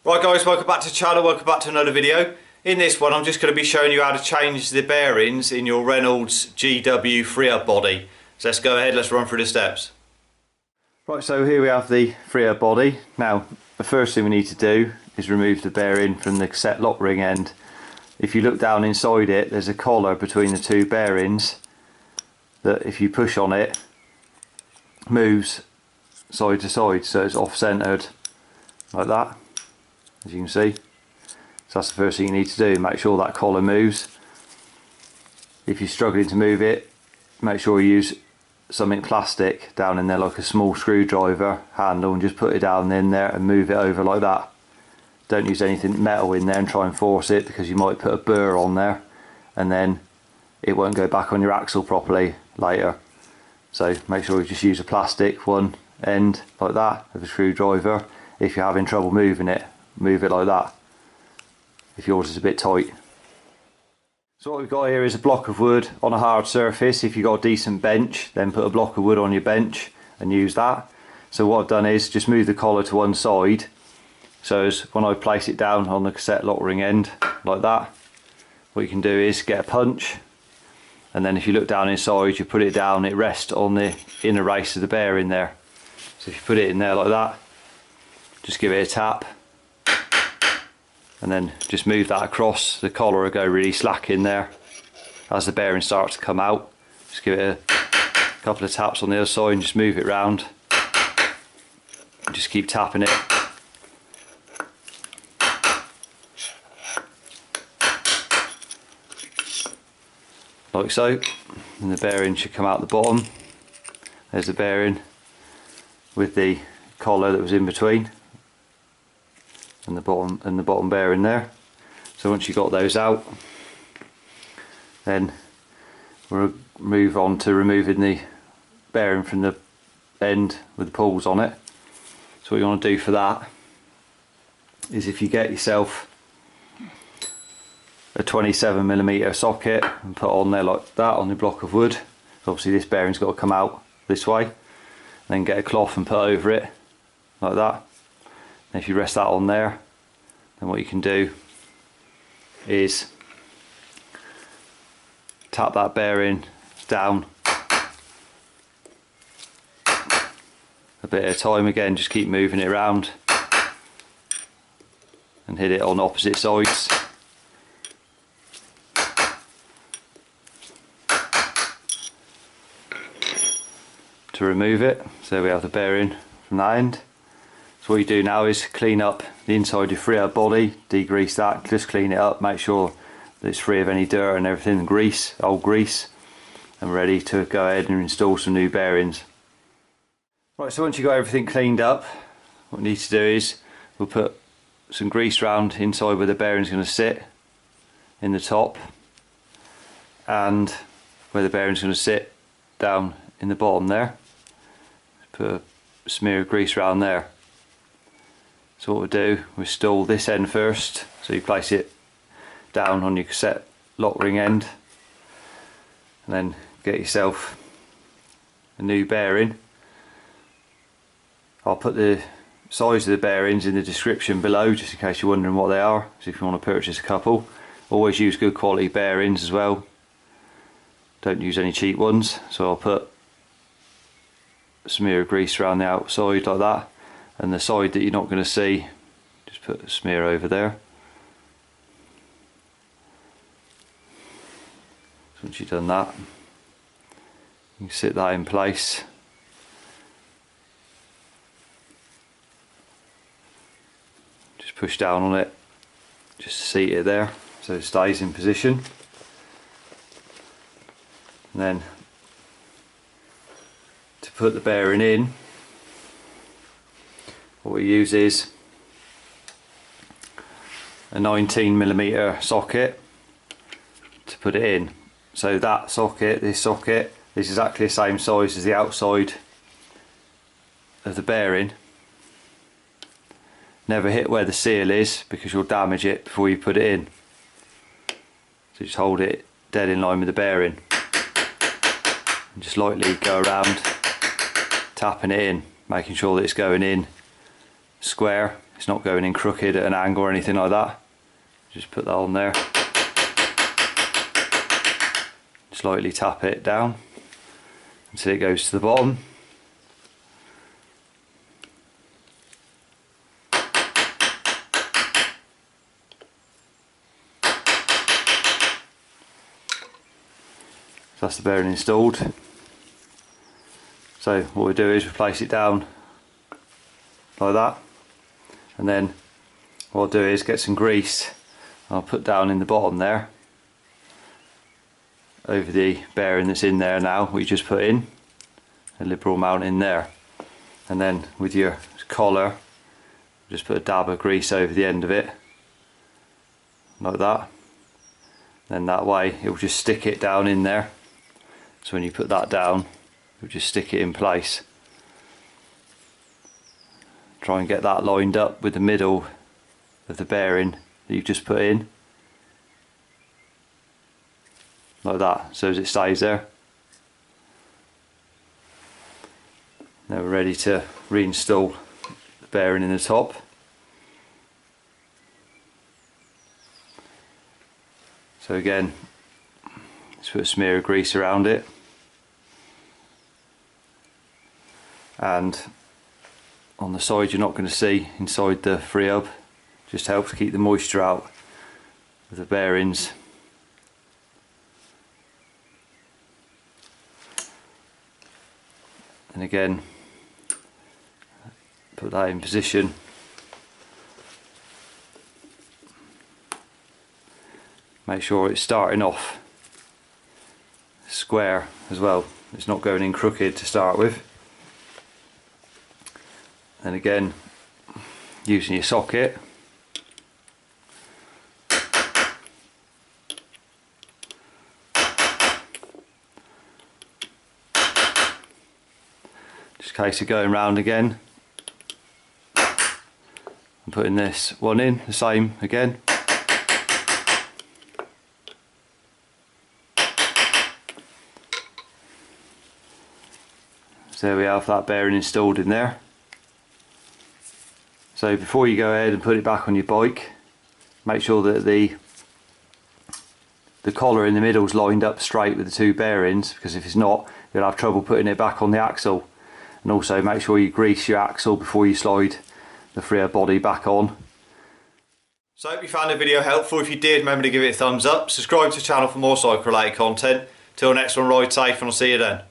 Right guys, welcome back to the channel, welcome back to another video. In this one I'm just going to be showing you how to change the bearings in your Reynolds GW Freehub body. So let's go ahead, let's run through the steps. Right, so here we have the Freehub body. Now the first thing we need to do is remove the bearing from the cassette lock ring end. If you look down inside it, there's a collar between the two bearings that if you push on it, moves side to side, so it's off-centered like that, as you can see. So that's the first thing you need to do, make sure that collar moves. If you're struggling to move it, make sure you use something plastic down in there, like a small screwdriver handle, and just put it down in there and move it over like that. Don't use anything metal in there and try and force it, because you might put a burr on there and then it won't go back on your axle properly later. So make sure you just use a plastic one end like that of a screwdriver. If you're having trouble moving it, move it like that if yours is a bit tight. So what we've got here is a block of wood on a hard surface. If you've got a decent bench, then put a block of wood on your bench and use that. So what I've done is just move the collar to one side, so as when I place it down on the cassette lock ring end like that, what you can do is get a punch, and then if you look down inside, you put it down, it rests on the inner race of the bearing there. So if you put it in there like that, just give it a tap and then just move that across. The collar will go really slack in there. As the bearing starts to come out, just give it a couple of taps on the other side and just move it round. Just keep tapping it. Like so, and the bearing should come out the bottom. There's the bearing with the collar that was in between and the bottom bearing there. So once you've got those out, then we'll move on to removing the bearing from the end with the pulls on it. So what you want to do for that is, if you get yourself a 27mm socket and put on there like that on the block of wood, obviously this bearing's got to come out this way, then get a cloth and put over it like that. And if you rest that on there, then what you can do is tap that bearing down a bit at a time. Again, just keep moving it around and hit it on opposite sides. To remove it. So we have the bearing from that end. So what you do now is clean up the inside of your Freehub body, degrease that, just clean it up, make sure that it's free of any dirt and everything, grease, old grease, and ready to go ahead and install some new bearings. Right, so once you've got everything cleaned up, what we need to do is we'll put some grease round inside where the bearing's going to sit in the top, and where the bearing's going to sit down in the bottom there. Put a smear of grease around there. So what we'll do, we install this end first. So you place it down on your cassette lock ring end, and then get yourself a new bearing. I'll put the size of the bearings in the description below, just in case you're wondering what they are. So if you want to purchase a couple, always use good quality bearings as well. Don't use any cheap ones. So I'll put a smear of grease around the outside like that, and the side that you're not going to see, just put a smear over there. So once you've done that, you can sit that in place. Just push down on it just to seat it there so it stays in position. And then to put the bearing in, what we use is a 19mm socket to put it in. So that socket, this is exactly the same size as the outside of the bearing. Never hit where the seal is, because you'll damage it before you put it in. So just hold it dead in line with the bearing and just lightly go around tapping it in, making sure that it's going in square it's not going in crooked at an angle or anything like that. Just put that on there. Slightly tap it down until it goes to the bottom. That's the bearing installed. So what we do is we place it down like that, and then what I'll do is get some grease I'll put down in the bottom there over the bearing that's in there now. We just put in a liberal amount in there, and then with your collar just put a dab of grease over the end of it like that. Then that way it will just stick it down in there. So when you put that down, you'll just stick it in place. Try and get that lined up with the middle of the bearing that you've just put in. Like that, so as it stays there. Now we're ready to reinstall the bearing in the top. So again, just put a smear of grease around it. And on the side you're not going to see inside the Freehub, just helps keep the moisture out of the bearings. And again, put that in position. Make sure it's starting off square as well, it's not going in crooked to start with. And again, using your socket, just a case of going round again and putting this one in, the same again. So there we have that bearing installed in there. So before you go ahead and put it back on your bike, make sure that the collar in the middle is lined up straight with the two bearings, because if it's not, you'll have trouble putting it back on the axle. And also make sure you grease your axle before you slide the Freehub body back on. So I hope you found the video helpful. If you did, remember to give it a thumbs up, subscribe to the channel for more cycle related content. Till next one, ride safe and I'll see you then.